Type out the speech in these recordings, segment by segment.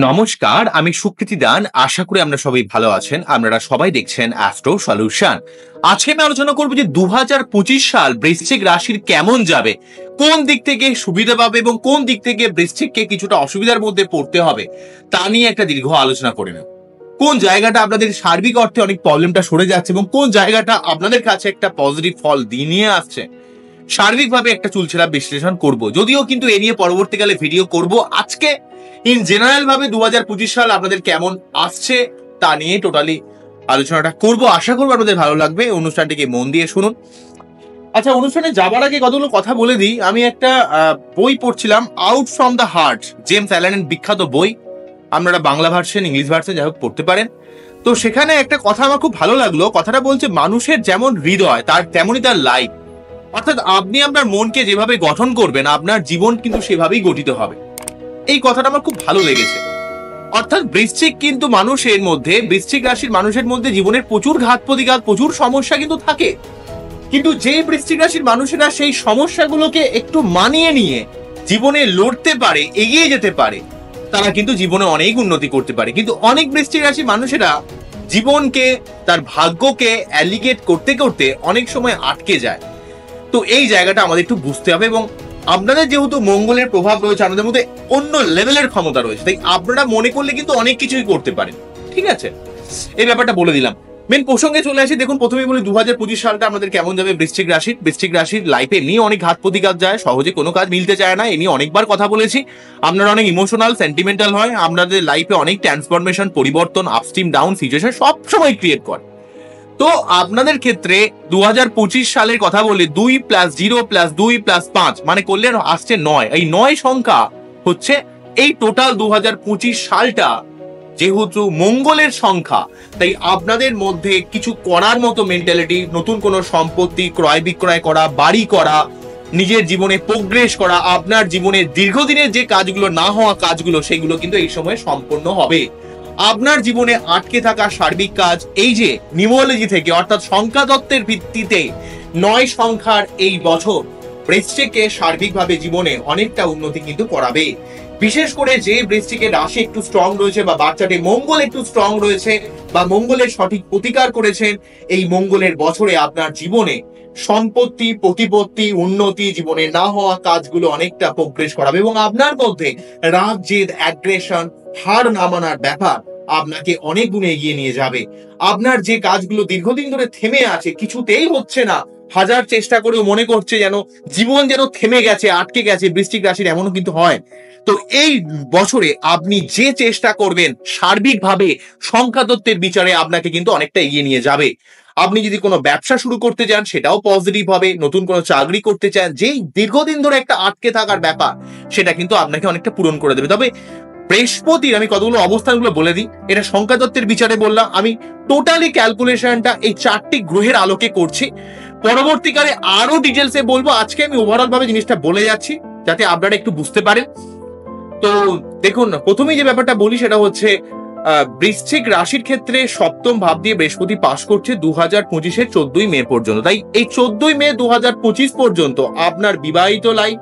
নমস্কার, আমি সুকৃতি দান। আশা করি আমরা সবাই ভালো আছেন। আপনারা সবাই দেখছেন অ্যাস্ট্রো সলিউশন। আজকে আমি আলোচনা করবো যে 2025 সাল বৃশ্চিক রাশির কেমন যাবে, কোন দিক থেকে সুবিধা পাবে এবং কোন দিক থেকে বৃশ্চিককে কিছুটা অসুবিধার মধ্যে পড়তে হবে তা নিয়ে একটা দীর্ঘ আলোচনা করে নেব। কোন জায়গাটা আপনাদের সার্বিক অর্থে অনেক প্রবলেমটা সরে যাচ্ছে এবং কোন জায়গাটা আপনাদের কাছে একটা পজিটিভ ফল দিয়ে নিয়ে আসছে, সার্বিকভাবে একটা চুলচেরা বিশ্লেষণ করব। যদিও কিন্তু এ নিয়ে পরবর্তীকালে ভিডিও করব। আজকে ইন জেনারেল ভাবে 2025 সাল আপনাদের কেমন আসছে তা নিয়ে টোটালি আলোচনাটা করব। আশা করবো আপনাদের ভালো লাগবে। অনুষ্ঠানটিকে মন দিয়ে শুনুন। আচ্ছা, অনুষ্ঠানে যাবার আগে কতগুলো কথা বলে দিই। আমি একটা বই পড়ছিলাম, out from the heart, James অ্যালানের বিখ্যাত বই। আপনারা বাংলা ভার্সন, ইংলিশ ভার্সন যাই হোক পড়তে পারেন। তো সেখানে একটা কথা আমার খুব ভালো লাগলো। কথাটা বলছে, মানুষের যেমন হৃদয় তার তেমনই তার লাইফ। অর্থাৎ আপনি আপনার মনকে যেভাবে গঠন করবেন, আপনার জীবন কিন্তু সেভাবেই গঠিত হবে। এই কথাটা আমার খুব ভালো লেগেছে। অর্থাৎ বৃশ্চিক কিন্তু মানুষের মধ্যে, বৃশ্চিক রাশির মানুষের মধ্যে জীবনের প্রচুর ঘাত প্রতিঘাত, প্রচুর সমস্যা কিন্তু থাকে। কিন্তু যে বৃশ্চিক রাশির মানুষেরা সেই সমস্যাগুলোকে একটু মানিয়ে নিয়ে জীবনে লড়তে পারে, এগিয়ে যেতে পারে, তারা কিন্তু জীবনে অনেক উন্নতি করতে পারে। কিন্তু অনেক বৃশ্চিক রাশির মানুষেরা জীবনকে, তার ভাগ্যকে অ্যালিগেট করতে করতে অনেক সময় আটকে যায়। তো এই জায়গাটা আমাদের একটু বুঝতে হবে। এবং আপনাদের যেহেতু মঙ্গলের প্রভাব রয়েছে, আপনাদের মধ্যে অন্য লেভেলের ক্ষমতা রয়েছে, তাই আপনারা মনে করলে কিন্তু অনেক কিছুই করতে পারেন। ঠিক আছে, এই ব্যাপারটা বলে দিলাম। মেন প্রসঙ্গে চলে আসি। দেখুন, প্রথমেই বলি 2025 সালটা আমাদের কেমন যাবে বৃশ্চিক রাশির। বৃশ্চিক রাশির লাইফে এমনি অনেক ঘাত প্রতিঘাত যায়, সহজে কোনো কাজ মিলতে চায় না। এ নিয়ে অনেকবার কথা বলেছি। আপনারা অনেক ইমোশনাল, সেন্টিমেন্টাল হয়। আপনাদের লাইফে অনেক ট্রান্সফরমেশন, পরিবর্তন, আপস্ট্রিম ডাউন সিচুয়েশন সব সময় ক্রিয়েট করে। তো আপনাদের ক্ষেত্রে 2025 সালের কথা বলে 2+0+2+5 মানে করলে আসছে 9। এই 9 সংখ্যা হচ্ছে এই টোটাল 2025 সালটা যেহেতু মঙ্গলের সংখ্যা, তাই আপনাদের মধ্যে কিছু করার মতো মেন্টালিটি, নতুন কোনো সম্পত্তি ক্রয় বিক্রয় করা, বাড়ি করা, নিজের জীবনে প্রোগ্রেস করা, আপনার জীবনে দীর্ঘদিনের যে কাজগুলো না হওয়া কাজগুলো, সেগুলো কিন্তু এই সময় সম্পন্ন হবে। আপনার জীবনে আটকে থাকা সার্বিক কাজ, এই যে নিউমোলজি থেকে অর্থাৎ সংখ্যা তত্ত্বের ভিত্তিতে 9 সংখ্যার এই বছর বৃশ্চিককে সার্বিকভাবে জীবনে অনেকটা উন্নতি কিন্তু করাবে। বিশেষ করে যে বৃশ্চিকের রাশি একটু স্ট্রং রয়েছে বা বাচ্চাটি মঙ্গল একটু স্ট্রং রয়েছে বা মঙ্গলের সঠিক প্রতিকার করেছেন, এই মঙ্গলের বছরে আপনার জীবনে সম্পত্তি, প্রতিপত্তি, উন্নতি, জীবনে না হওয়া কাজগুলো অনেকটা প্রোগ্রেস করাবে এবং আপনার মধ্যে রাগ, জেদ, অ্যাগ্রেশন, হার না মানার ব্যাপার আপনাকে অনেক গুণে এগিয়ে নিয়ে যাবে। আপনার যে কাজগুলো দীর্ঘদিন ধরে থেমে আছে, কিছুতেই হচ্ছে না, হাজার চেষ্টা করেও মনে করছে যেন জীবন যেন থেমে গেছে, আটকে গেছে, বৃশ্চিক রাশির এমনও কিন্তু হয়। তো এই বছরে আপনি যে চেষ্টা করবেন সার্বিকভাবে সংখ্যাতত্ত্বের বিচারে আপনাকে কিন্তু অনেকটা এগিয়ে নিয়ে যাবে। আপনি যদি কোনো ব্যবসা শুরু করতে চান সেটাও পজিটিভ হবে। নতুন কোনো চাকরি করতে চান, যেই দীর্ঘদিন ধরে একটা আটকে থাকার ব্যাপার, সেটা কিন্তু আপনাকে অনেকটা পূরণ করে দেবে। তবে বৃহস্পতির আমি কতগুলো অবস্থানগুলো বলে দিই। এটা সংখ্যাতত্ত্বের বিচারে বললাম, আমি টোটালি ক্যালকুলেশনটা এই 4টি গ্রহের আলোকে করছি। পরবর্তীকালে আরো ডিটেলসে বলবো। আজকে আমি ওভারঅল ভাবে জিনিসটা বলে যাচ্ছি যাতে আপনারা একটু বুঝতে পারেন। তো দেখুন, প্রথমেই যে ব্যাপারটা বলি সেটা হচ্ছে বৃশ্চিক রাশির ক্ষেত্রে সপ্তম ভাব দিয়ে বৃহস্পতি পাস করছে 2025-এর 14ই মে পর্যন্ত। তাই এই 14ই মে 2025 পর্যন্ত আপনার বিবাহিত লাইফ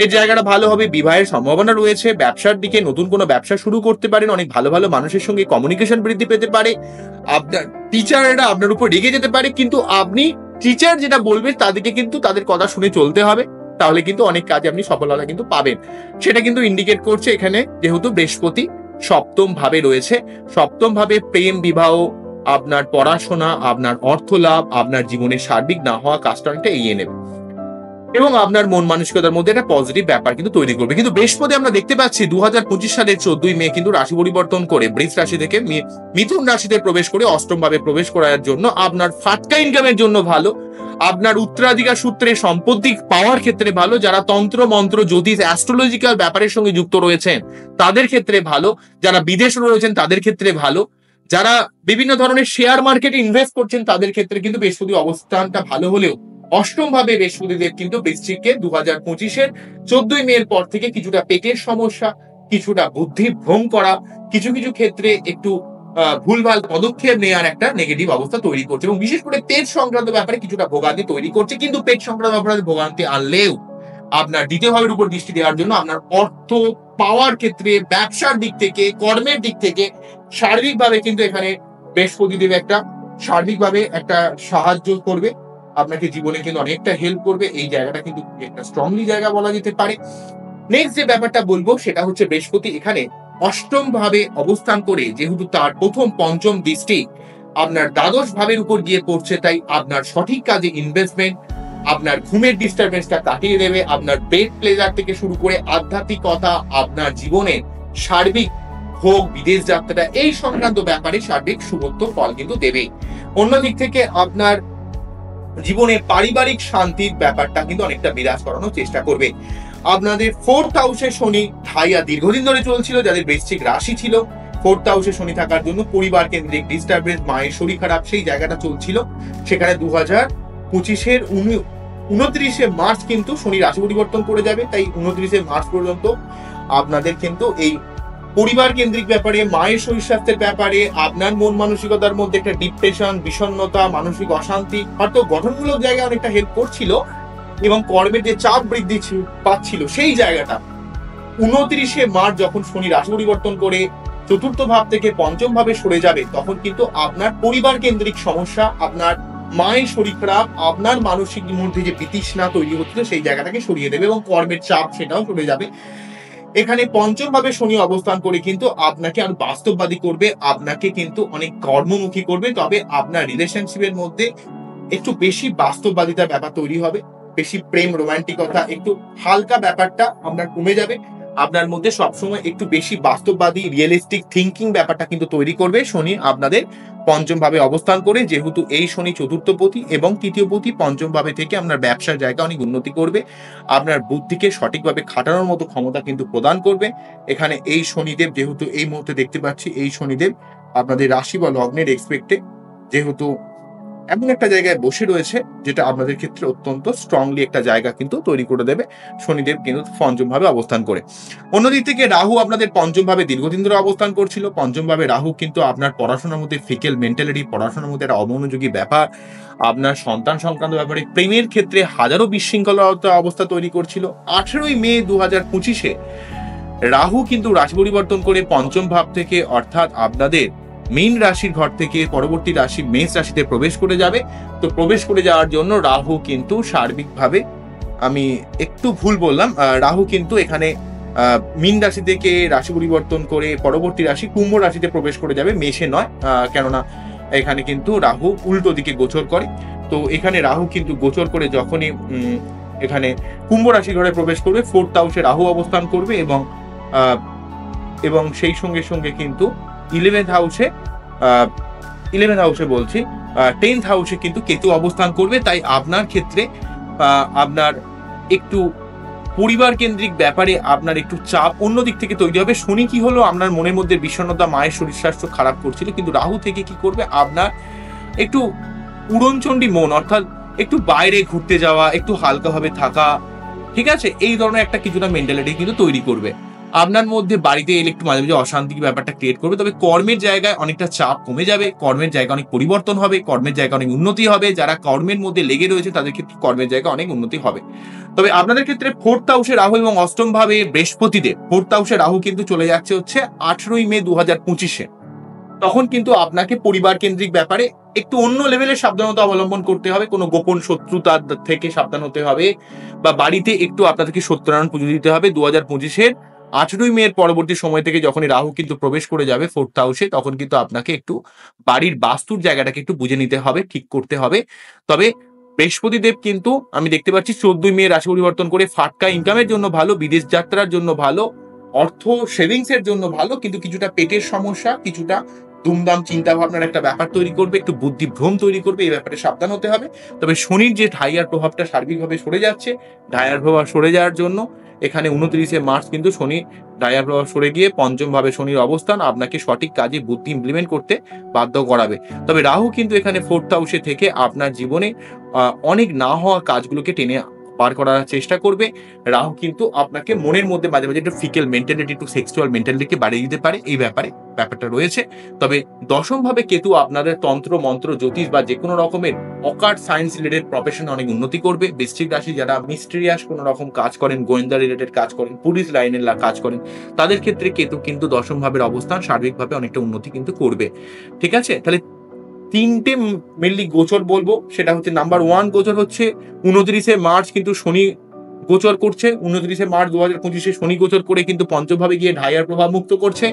এর জায়গাটা ভালো হবে, বিবাহের সম্ভাবনা রয়েছে। ব্যবসার দিকে নতুন কোনো ব্যবসা শুরু করতে পারেন, অনেক ভালো ভালো মানুষের সঙ্গে কমিউনিকেশন বৃদ্ধি পেতে পারে। আপনার টিচাররা আপনার উপর রেগে যেতে পারে, কিন্তু আপনি টিচার যেটা বলবে তাদেরকে কিন্তু তাদের কথা শুনে চলতে হবে, তাহলে কিন্তু অনেক কাজে আপনি সফলতা কিন্তু পাবেন। সেটা কিন্তু ইন্ডিকেট করছে এখানে, যেহেতু বৃহস্পতি সপ্তম ভাবে রয়েছে। সপ্তম ভাবে প্রেম, বিবাহ, আপনার পড়াশোনা, আপনার অর্থ লাভ, আপনার জীবনের সার্বিক না হওয়া কাজটা অনেকটা এগিয়ে নেবে এবং আপনার মন মানসিকতার মধ্যে একটা পজিটিভ ব্যাপার কিন্তু তৈরি করবে। কিন্তু বৃহস্পতি আমরা দেখতে পাচ্ছি 2025 সালের 14ই মে কিন্তু রাশি পরিবর্তন করে বৃষ রাশি থেকে মিথুন রাশিতে প্রবেশ করে অষ্টম ভাবে প্রবেশ করার জন্য আপনার ফাটকা ইনকামের জন্য ভালো, আপনার উত্তরাধিকার সূত্রে সম্পত্তি পাওয়ার ক্ষেত্রে ভালো, যারা তন্ত্র মন্ত্র জ্যোতিষ অ্যাস্ট্রোলজিক্যাল ব্যাপারের সঙ্গে যুক্ত রয়েছেন তাদের ক্ষেত্রে ভালো, যারা বিদেশে রয়েছেন তাদের ক্ষেত্রে ভালো, যারা বিভিন্ন ধরনের শেয়ার মার্কেটে ইনভেস্ট করছেন তাদের ক্ষেত্রে কিন্তু বৃহস্পতি অবস্থানটা ভালো হলেও অষ্টম ভাবে বৃহস্পতিদেব কিন্তু বৃশ্চিককে 2025-এর 14ই মে পর থেকে কিছুটা পেটের সমস্যা, কিছুটা বুদ্ধি ভ্রম করা, কিছু কিছু ক্ষেত্রে একটু ভুলভাল পদক্ষেপ নেওয়ার একটা নেগেটিভ অবস্থা তৈরি করছে এবং বিশেষ করে পেট সংক্রান্ত ব্যাপারে কিছুটা ভোগান্তি তৈরি করছে। কিন্তু পেট সংক্রান্ত ব্যাপারে ভোগান্তি আনলেও আপনার দ্বিতীয় ভাবের উপর দৃষ্টি দেওয়ার জন্য আপনার অর্থ পাওয়ার ক্ষেত্রে, ব্যবসার দিক থেকে, কর্মের দিক থেকে সার্বিকভাবে কিন্তু এখানে বৃহস্পতিদেব একটা সার্বিকভাবে একটা সাহায্য করবে, আপনাকে জীবনে কিন্তু অনেকটা হেল্প করবে। এই জায়গাটা কিন্তু একটা স্ট্রংলি জায়গা বলা যেতে পারে। নেক্সট যে ব্যাপারটা বলবো সেটা হচ্ছে বৃহস্পতি এখানে অষ্টম ভাবে অবস্থান করে, যেহেতু তার প্রথম পঞ্চম দৃষ্টি আপনার দ্বাদশ ভাবের উপর গিয়ে পড়ছে, তাই আপনার সঠিক কাজে ইনভেস্টমেন্ট, আপনার ঘুমের ডিস্টারবেন্সটা কাটিয়ে দেবে, আপনার বেড প্লেজার থেকে শুরু করে আধ্যাত্মিকতা, আপনার জীবনের সার্বিক ভোগ, বিদেশ যাত্রা, এই সংক্রান্ত ব্যাপারে সার্বিক শুভত্ব ফল কিন্তু দেবেই। অন্যদিক থেকে আপনার জীবনে পারিবারিক শান্তির ব্যাপারটা কিন্তু অনেকটা বিরাজ করানোর চেষ্টা করবে। আপনাদের ফোর্থ হাউসে শনি ঢাইয়া দীর্ঘদিন ধরে চলছিল, যাদের বৃশ্চিক রাশি ছিল, ফোর্থ হাউসে শনি থাকার জন্য পরিবার কেন্দ্রিক ডিস্টারবেন্স, মায়ের শরীর খারাপ, সেই জায়গাটা চলছিল। সেখানে 2025-এর 29শে মার্চ কিন্তু শনি রাশি পরিবর্তন করে যাবে, তাই 29শে মার্চ পর্যন্ত আপনাদের কিন্তু এই পরিবার কেন্দ্রিক ব্যাপারে, মায়ের শরীর স্বাস্থ্যের ব্যাপারে, আপনার মন মানসিকতার মধ্যে একটা ডিপ্রেশন, বিষণ্ণতা, মানসিক অশান্তি, হয়তো গঠনমূলক জায়গায় অনেকটা হেল্প করছিল, এবং কর্মের যে চাপ বৃদ্ধি পাচ্ছিল সেই জায়গাটা 29শে মার্চ যখন শনি রাশি পরিবর্তন করে চতুর্থ ভাব থেকে পঞ্চম ভাবে সরে যাবে, তখন কিন্তু আপনার পরিবার কেন্দ্রিক সমস্যা, আপনার মায়ের শরীর খারাপ, আপনার মানসিক মধ্যে যে বিতৃষ্ণা তৈরি হচ্ছিল সেই জায়গাটাকে সরিয়ে দেবে, এবং কর্মের চাপ সেটাও সরে যাবে। এখানে পঞ্চম ভাবে শনি অবস্থান করে কিন্তু আপনাকে আরো বাস্তববাদী করবে, আপনাকে কিন্তু অনেক কর্মমুখী করবে, তবে আপনার রিলেশনশিপের মধ্যে একটু বেশি বাস্তববাদিতার ব্যাপার তৈরি হবে, বেশি প্রেম, রোমান্টিকতা, একটু হালকা ব্যাপারটা আপনার কমে যাবে। আপনার মধ্যে সবসময় একটু বেশি বাস্তববাদী, রিয়েলিস্টিক থিঙ্কিং ব্যাপারটা কিন্তু তৈরি করবে শনি আপনাদের পঞ্চম ভাবে অবস্থান করে, যেহেতু এই শনি চতুর্থপতি এবং তৃতীয়পতি। পঞ্চম ভাবে থেকে আপনার ব্যবসার জায়গা অনেক উন্নতি করবে, আপনার বুদ্ধিকে সঠিকভাবে খাটানোর মতো ক্ষমতা কিন্তু প্রদান করবে। এখানে এই শনিদেব, যেহেতু এই মুহূর্তে দেখতে পাচ্ছি এই শনিদেব আপনাদের রাশি বা লগ্নের এক্সপেক্টে যেহেতু এমন একটা জায়গায় বসে রয়েছে, যেটা আপনাদের ক্ষেত্রে অত্যন্ত স্ট্রংলি একটা জায়গা কিন্তু তৈরি করে দেবে শনিদেব কিন্তু পঞ্চম ভাবে অবস্থান করে। অন্যদিক থেকে রাহু আপনাদের পঞ্চম ভাবে দীর্ঘদিন ধরে অবস্থান করছিল। পঞ্চম ভাবে রাহু কিন্তু আপনার পড়াশোনার মধ্যে ফিকেল মেন্টালিটি, পড়াশোনার মধ্যে একটা অমনোযোগী ব্যাপার, আপনার সন্তান সংক্রান্ত ব্যাপারে, প্রেমের ক্ষেত্রে হাজারো বিশৃঙ্খলতা অবস্থা তৈরি করছিল। 18ই মে 2025-এ রাহু কিন্তু রাশি পরিবর্তন করে পঞ্চম ভাব থেকে, অর্থাৎ আপনাদের মীন রাশির ঘর থেকে পরবর্তী রাশি মেষ রাশিতে প্রবেশ করে যাবে। তো প্রবেশ করে যাওয়ার জন্য রাহু কিন্তু সার্বিকভাবে, আমি একটু ভুল বললাম, রাহু কিন্তু এখানে মীন রাশি থেকে রাশি পরিবর্তন করে পরবর্তী রাশি কুম্ভ রাশিতে প্রবেশ করে যাবে, মেষে নয়, কেননা এখানে কিন্তু রাহু উল্টো দিকে গোচর করে। তো এখানে রাহু কিন্তু গোচর করে যখনই এখানে কুম্ভ রাশি ঘরে প্রবেশ করবে, ফোর্থ হাউসে রাহু অবস্থান করবে, এবং সেই সঙ্গে সঙ্গে কিন্তু 11th হাউসে বলছি 10th হাউসে কিন্তু কেতু অবস্থান করবে। তাই আপনার ক্ষেত্রে আপনার একটু পরিবার কেন্দ্রিক ব্যাপারে আপনার একটু চাপ অন্যদিক থেকে তৈরি হবে। শনি কি হলো, আপনার মনের মধ্যে বিষণ্ণতা, মায়ের শরীর স্বাস্থ্য খারাপ করছিল, কিন্তু রাহু থেকে কি করবে, আপনার একটু উড়নচণ্ডী মন, অর্থাৎ একটু বাইরে ঘুরতে যাওয়া, একটু হালকাভাবে থাকা, ঠিক আছে, এই ধরনের একটা কিছুটা মেন্টালিটি কিন্তু তৈরি করবে। আপনার মধ্যে বাড়িতে এলে একটু মাঝে মাঝে অশান্তি ব্যাপারটা ক্রিয়েট করবে, তবে কর্মের জায়গায় অনেকটা চাপ কমে যাবে, কর্মের জায়গায় অনেক পরিবর্তন হবে, কর্মের জায়গায় অনেক উন্নতি হবে। যারা কর্মের মধ্যে লেগে রয়েছে তাদের ক্ষেত্রে কর্মের জায়গায় অনেক উন্নতি হবে। তবে আপনাদের ক্ষেত্রে ফোর্থ হাউসে রাহু এবং অষ্টম ভাবে বৃহস্পতিদেব, ফোর্থ হাউসে রাহু কিন্তু চলে যাচ্ছে হচ্ছে 18ই মে 2025-এ। তখন কিন্তু আপনাকে পরিবার কেন্দ্রিক ব্যাপারে একটু অন্য লেভেলের সাবধানতা অবলম্বন করতে হবে, কোনো গোপন শত্রুতার থেকে সাবধান হতে হবে, বা বাড়িতে একটু আপনাদেরকে সত্যনারায়ণ পুজো দিতে হবে। 2025-এর 18ই মে এর পরবর্তী সময় থেকে যখন রাহু কিন্তু প্রবেশ করে যাবে ফোর্থ হাউসে, তখন কিন্তু আপনাকে একটু বাড়ির বাস্তুর জায়গাটাকে একটু বুঝে নিতে হবে, ঠিক করতে হবে। তবে বৃহস্পতিদেব কিন্তু আমি দেখতে পাচ্ছি 14ই মে রাশি পরিবর্তন করে ফাটকা ইনকামের জন্য ভালো, বিদেশ যাত্রার জন্য ভালো, অর্থ সেভিংস এর জন্য ভালো, কিন্তু কিছুটা পেটের সমস্যা, কিছুটা দুমদাম চিন্তা ভাবনার একটা ব্যাপার তৈরি করবে, একটু বুদ্ধি ভ্রম তৈরি করবে, এই ব্যাপারে সাবধান হতে হবে। তবে শনির যে ঢাইয়ার প্রভাবটা সার্বিকভাবে সরে যাচ্ছে, ঢাইয়ার প্রভাব সরে যাওয়ার জন্য এখানে 29শে মার্চ কিন্তু শনি ঢাইয়ার প্রভাব সরে গিয়ে পঞ্চম ভাবে শনির অবস্থান আপনাকে সঠিক কাজে বুদ্ধি ইমপ্লিমেন্ট করতে বাধ্য করাবে। তবে রাহু কিন্তু এখানে ফোর্থ হাউসে থেকে আপনার জীবনে অনেক না হওয়া কাজগুলোকে টেনে পার করার চেষ্টা করবে। রাহু কিন্তু আপনাকে মনের মধ্যে মাঝে মাঝে একটু ফিকেল মেন্টালিটি, একটু সেক্সুয়াল মেন্টালিটিকে বাড়িয়ে দিতে পারে, এই ব্যাপারটা রয়েছে। তবে দশম ভাবে কেতু আপনাদের তন্ত্র মন্ত্র জ্যোতিষ বা যে কোনো রকমের অকার্ট সায়েন্স রিলেটেড প্রফেশন অনেক উন্নতি করবে। বৃশ্চিক রাশি যারা মিস্টেরিয়াস কোনো রকম কাজ করেন, গোয়েন্দা রিলেটেড কাজ করেন, পুলিশ লাইনের কাজ করেন, তাদের ক্ষেত্রে কেতু কিন্তু দশম ভাবের অবস্থান সার্বিকভাবে অনেকটা উন্নতি কিন্তু করবে। ঠিক আছে, তাহলে তিনটে মেনলি গোচর বলবো। সেটা হচ্ছে নাম্বার 1 গোচর হচ্ছে 29শে মার্চ কিন্তু শনি গোচর করছে। 29শে মার্চ 2025-এ শনি গোচর করে কিন্তু পঞ্চম ভাবে গিয়ে ঢাইয়ার প্রভাব মুক্ত করছে।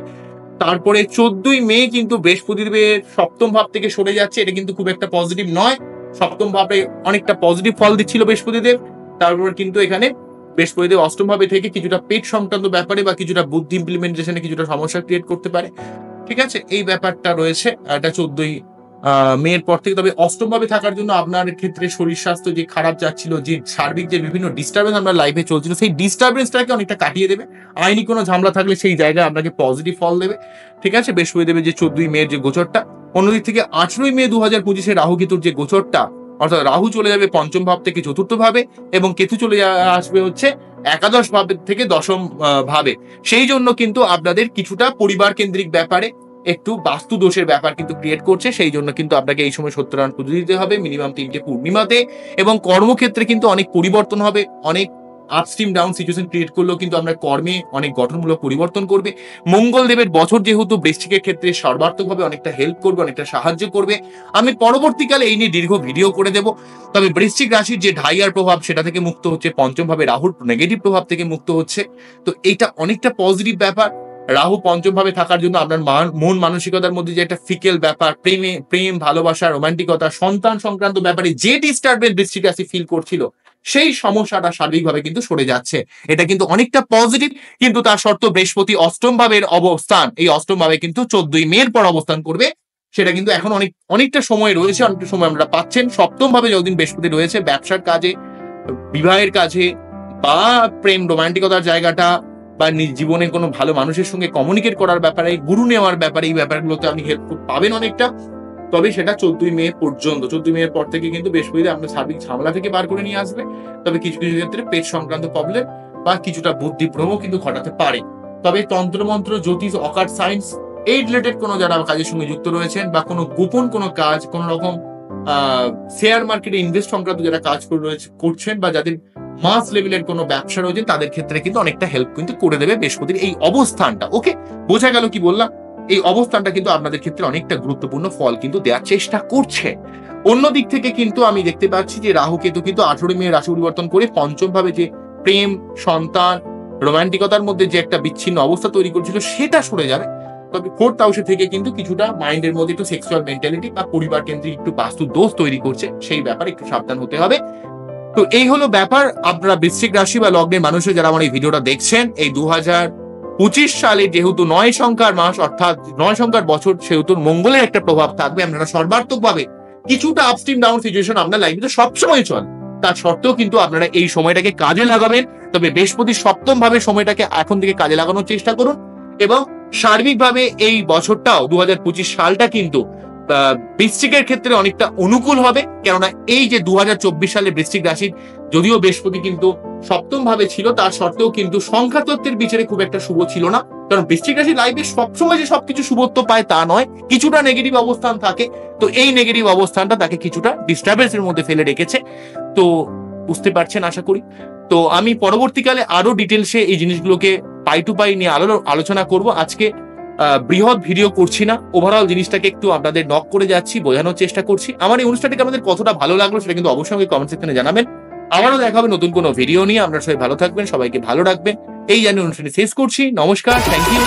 তারপরে 14ই মে কিন্তু বৃহস্পতিদেবের সপ্তম ভাব থেকে সরে যাচ্ছে, এটা কিন্তু খুব একটা পজিটিভ নয়। সপ্তম ভাবে অনেকটা পজিটিভ ফল দিচ্ছিল বৃহস্পতিদেব, তারপর কিন্তু এখানে বৃহস্পতিদেব অষ্টম ভাবে থেকে কিছুটা পেট সংক্রান্ত ব্যাপারে বা কিছুটা বুদ্ধি ইমপ্লিমেন্টেশনে কিছুটা সমস্যা ক্রিয়েট করতে পারে। ঠিক আছে, এই ব্যাপারটা রয়েছে, এটা 14ই মেয়ের পর থেকে। তবে অষ্টম ভাবে থাকার জন্য আপনার ক্ষেত্রে শরীর স্বাস্থ্য যে খারাপ যাচ্ছিল, যে সার্বিক যে বিভিন্ন ডিস্টারবেন্স আমরা লাইফে চলছিল, সেই ডিস্টারবেন্সটাকে অনেকটা কাটিয়ে দেবে। আইনি কোনো ঝামেলা থাকলে সেই জায়গায় আপনাকে পজিটিভ ফল দেবে। ঠিক আছে, বৃহস্পতিদেবের যে 14ই মেয়ের যে গোচরটা, অন্যদিক থেকে 18ই মে 2025-এ রাহু কেতুর যে গোচরটা, অর্থাৎ রাহু চলে যাবে পঞ্চম ভাব থেকে চতুর্থ ভাবে এবং কেতু চলে আসবে হচ্ছে একাদশ ভাব থেকে দশম ভাবে। সেই জন্য কিন্তু আপনাদের কিছুটা পরিবার কেন্দ্রিক ব্যাপারে একটু বাস্তু দোষের ব্যাপার কিন্তু ক্রিয়েট করছে। সেই জন্য কিন্তু আপনাকে এই সময় সত্যনারায়ণ পুজো দিতে হবে মিনিমাম 3টে পূর্ণিমাতে। এবং কর্মক্ষেত্রে কিন্তু অনেক পরিবর্তন হবে, অনেক আপস্ট্রিম ডাউন সিচুয়েশন ক্রিয়েট করলেও কিন্তু আপনার কর্মে অনেক গঠনমূলক পরিবর্তন করবে। মঙ্গল দেবের বছর যেহেতু বৃশ্চিকের ক্ষেত্রে সর্বাত্মকভাবে অনেকটা হেল্প করবে, অনেকটা সাহায্য করবে। আমি পরবর্তীকালে এই নিয়ে দীর্ঘ ভিডিও করে দেব। তবে বৃশ্চিক রাশির যে ঢাইয়ার প্রভাব সেটা থেকে মুক্ত হচ্ছে, পঞ্চম ভাবে রাহুর নেগেটিভ প্রভাব থেকে মুক্ত হচ্ছে। তো এইটা অনেকটা পজিটিভ ব্যাপার। রাহু পঞ্চম ভাবে থাকার জন্য আপনার মন মানসিকতার মধ্যে যে একটা ফিকেল ব্যাপার, প্রেম ভালোবাসা, রোমান্টিকতা, সন্তান সংক্রান্ত ব্যাপারে যে ডিস্টারবেন্স বৃশ্চিক রাশি ফিল করছিল, সেই সমস্যাটা সার্বিকভাবে কিন্তু সরে যাচ্ছে। এটা কিন্তু অনেকটা পজিটিভ। কিন্তু তার শর্ত বৃহস্পতি অষ্টম ভাবের অবস্থান, এই অষ্টম ভাবে কিন্তু 14ই মের পর অবস্থান করবে। সেটা কিন্তু এখন অনেকটা সময় রয়েছে, অনেকটা সময় আমরা পাচ্ছেন। সপ্তম ভাবে যতদিন বৃহস্পতি রয়েছে, ব্যবসার কাজে, বিবাহের কাজে বা প্রেম রোমান্টিকতার জায়গাটা বা জীবনের কোনো ভালো মানুষের সঙ্গে কমিউনিকেট করার ব্যাপারে, গুরু নেওয়ার ব্যাপারে, এই ব্যাপারগুলোতে আপনি হেল্প পাবেন অনেকটা। তবে সেটা 14ই মে পর্যন্ত। 14ই মের পর থেকে কিন্তু বৃহস্পতি আপনার সার্বিক ঝামেলা থেকে বার করে নিয়ে আসবে। তবে কিছু কিছু ক্ষেত্রে পেট সংক্রান্ত প্রবলেম বা কিছুটা বুদ্ধিভ্রমও কিন্তু ঘটাতে পারে। তবে তন্ত্রমন্ত্র, জ্যোতিষ, অকার্ট সায়েন্স এই রিলেটেড কোনো যারা কাজের সঙ্গে যুক্ত রয়েছেন বা কোনো গোপন কোনো কাজ, কোনো রকম শেয়ার মার্কেটে ইনভেস্ট সংক্রান্ত যারা কাজ করছেন বা যাদের মাস লেভেলের কোনো ব্যবসা রয়েছে, তাদের ক্ষেত্রে কিন্তু অনেকটা হেল্প কিন্তু করে দেবে বৃহস্পতির এই অবস্থানটা। ওকে, বোঝা গেল কি বললাম? এই অবস্থানটা কিন্তু আপনাদের ক্ষেত্রে অনেকটা গুরুত্বপূর্ণ ফল কিন্তু দেওয়ার চেষ্টা করছে। অন্য দিক থেকে কিন্তু আমি দেখতে পাচ্ছি যে রাহু কেতু কিন্তু 18 মে রাশি পরিবর্তন করে পঞ্চম ভাবে যে প্রেম, সন্তান, রোমান্টিকতার মধ্যে যে একটা বিচ্ছিন্ন অবস্থা তৈরি করছিল, সেটা সরে যাবে। তবে 4th হাউসে থেকে কিন্তু কিছুটা মাইন্ডের মধ্যে একটু সেক্সুয়াল মেন্টালিটি বা পরিবার কেন্দ্রিক একটু বাস্তু দোষ তৈরি করছে, সেই ব্যাপারে একটু সাবধান হতে হবে। তো এই হলো ব্যাপার। আপনারা বৃশ্চিক রাশি বা লগ্নের মানুষের যারা আমার এই ভিডিওটা দেখছেন, এই 2025 সালে যেহেতু 9 সংখ্যার মাস, অর্থাৎ 9 সংখ্যার বছর, সেহেতু মঙ্গলের একটা প্রভাব থাকবে। আপনারা সর্বাত্মকভাবে কিছুটা আপস্ট্রিম ডাউন সিচুয়েশন আপনার লাইফে সবসময় চলে, তার সত্ত্বেও কিন্তু আপনারা এই সময়টাকে কাজে লাগাবেন। তবে বৃহস্পতি সপ্তম ভাবে সময়টাকে এখন থেকে কাজে লাগানোর চেষ্টা করুন এবং সার্বিকভাবে এই বছরটাও 2025 সালটা কিন্তু বৃশ্চিকের ক্ষেত্রে অনেকটা অনুকূল হবে। কেননা এই যে 2024 সালে বৃশ্চিক রাশির যদিও বৃহস্পতি কিন্তু সপ্তম ভাবে ছিল, তার সত্ত্বেও কিন্তু সংখ্যা তত্ত্বের বিচারে খুব একটা শুভ ছিল না। কারণ বৃশ্চিক রাশির লাইফে সবসময় যে সবকিছু শুভত্ব পায় তা নয়, কিছুটা নেগেটিভ অবস্থান থাকে। তো এই নেগেটিভ অবস্থানটা তাকে কিছুটা ডিস্টারবেন্সের মধ্যে ফেলে রেখেছে। তো বুঝতে পারছেন আশা করি। তো আমি পরবর্তীকালে আরো ডিটেলসে এই জিনিসগুলোকে পাই টু পাই নিয়ে আলোচনা করব। আজকে বৃহৎ ভিডিও করছি না, ওভারঅল জিনিসটাকে একটু আপনাদের নক করে যাচ্ছি, বোঝানোর চেষ্টা করছি। আমার এই অনুষ্ঠানটিকে আপনাদের কতটা ভালো লাগলো সেটা কিন্তু অবশ্যই কমেন্ট সেকশনে জানাবেন। আবারও দেখা হবে নতুন কোনো ভিডিও নিয়ে। আপনারা সবাই ভালো থাকবেন, সবাইকে ভালো রাখবেন, এই জানিয়ে অনুষ্ঠানটি শেষ করছি। নমস্কার, থ্যাংক ইউ।